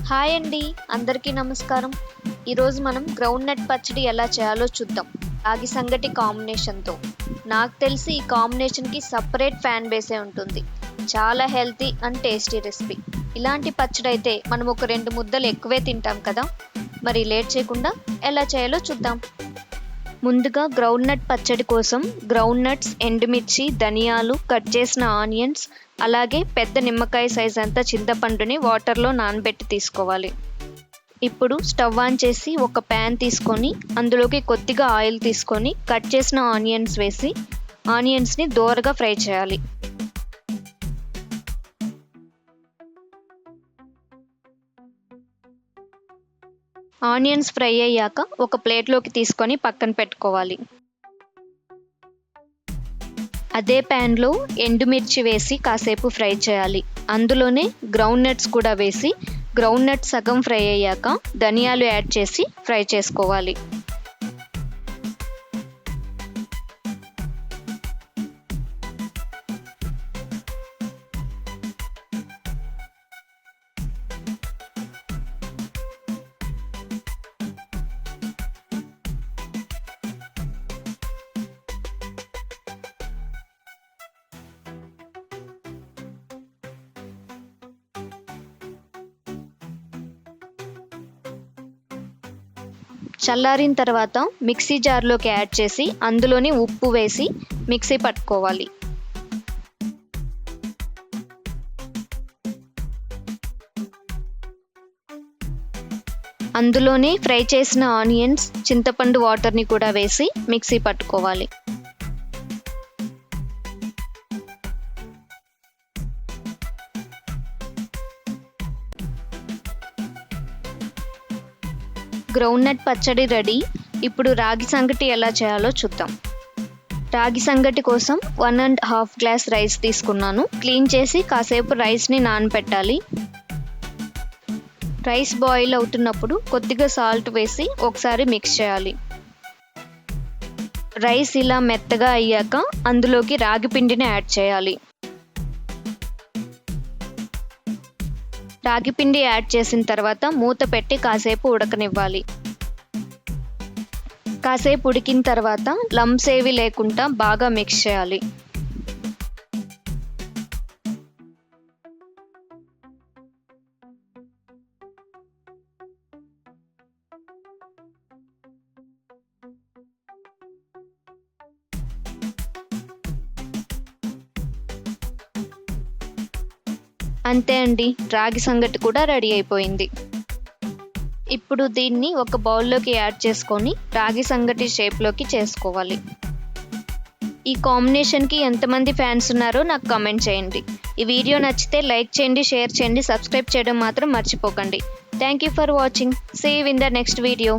Hi అండి, అందరికీ నమస్కారం. ఈరోజు మనం గ్రౌండ్ నట్ పచ్చడి ఎలా చేయాలో చూద్దాం. రాగి సంగటి కాంబినేషన్తో. నాకు తెలిసి ఈ కాంబినేషన్కి సపరేట్ ఫ్యాన్ బేసే ఉంటుంది. చాలా హెల్తీ అండ్ టేస్టీ రెసిపీ. ఇలాంటి పచ్చడి అయితే మనం ఒక 2 ముద్దలు ఎక్కువే తింటాం కదా. మరి లేట్ చేయకుండా ఎలా చేయాలో చూద్దాం. ముందుగా గ్రౌండ్ నట్ పచ్చడి కోసం గ్రౌండ్ నట్స్, ఎండుమిర్చి, ధనియాలు, కట్ చేసిన ఆనియన్స్, అలాగే పెద్ద నిమ్మకాయ సైజ్ అంతా చింతపండుని వాటర్లో నానబెట్టి తీసుకోవాలి. ఇప్పుడు స్టవ్ ఆన్ చేసి ఒక ప్యాన్ తీసుకొని అందులోకి కొద్దిగా ఆయిల్ తీసుకొని కట్ చేసిన ఆనియన్స్ వేసి ఆనియన్స్ని దోరగా ఫ్రై చేయాలి. ఆనియన్స్ ఫ్రై అయ్యాక ఒక ప్లేట్లోకి తీసుకొని పక్కన పెట్టుకోవాలి. అదే ప్యాన్లో ఎండుమిర్చి వేసి కాసేపు ఫ్రై చేయాలి. అందులోనే గ్రౌండ్ నట్స్ కూడా వేసి గ్రౌండ్ నట్స్ సగం ఫ్రై అయ్యాక ధనియాలు యాడ్ చేసి ఫ్రై చేసుకోవాలి. చల్లారిన తర్వాత మిక్సీ జార్లోకి యాడ్ చేసి అందులోని ఉప్పు వేసి మిక్సీ పట్టుకోవాలి. అందులోనే ఫ్రై చేసిన ఆనియన్స్, చింతపండు వాటర్ని కూడా వేసి మిక్సీ పట్టుకోవాలి. గ్రౌండ్ నట్ పచ్చడి రెడీ. ఇప్పుడు రాగి సంగటి ఎలా చేయాలో చూద్దాం. రాగి సంగటి కోసం 1.5 గ్లాస్ రైస్ తీసుకున్నాను. క్లీన్ చేసి కాసేపు రైస్ని నానబెట్టాలి. రైస్ బాయిల్ అవుతున్నప్పుడు కొద్దిగా సాల్ట్ వేసి ఒకసారి మిక్స్ చేయాలి. రైస్ ఇలా మెత్తగా అయ్యాక అందులోకి రాగి పిండిని యాడ్ చేయాలి. రాగి పిండి యాడ్ చేసిన తర్వాత మూత పెట్టి కాసేపు ఉడకనివ్వాలి. కాసేపు ఉడికిన తర్వాత లంప్స్ ఏవి లేకుండా బాగా మిక్స్ చేయాలి. అంతే అండి, రాగి సంగటి కూడా రెడీ అయిపోయింది. ఇప్పుడు దీన్ని ఒక బౌల్లోకి యాడ్ చేసుకొని రాగి సంగటి షేప్లోకి చేసుకోవాలి. ఈ కాంబినేషన్కి ఎంతమంది ఫ్యాన్స్ ఉన్నారో నాకు కామెంట్ చేయండి. ఈ వీడియో నచ్చితే లైక్ చేయండి, షేర్ చేయండి, సబ్స్క్రైబ్ చేయడం మాత్రం మర్చిపోకండి. Thank you for watching. See you in the next video.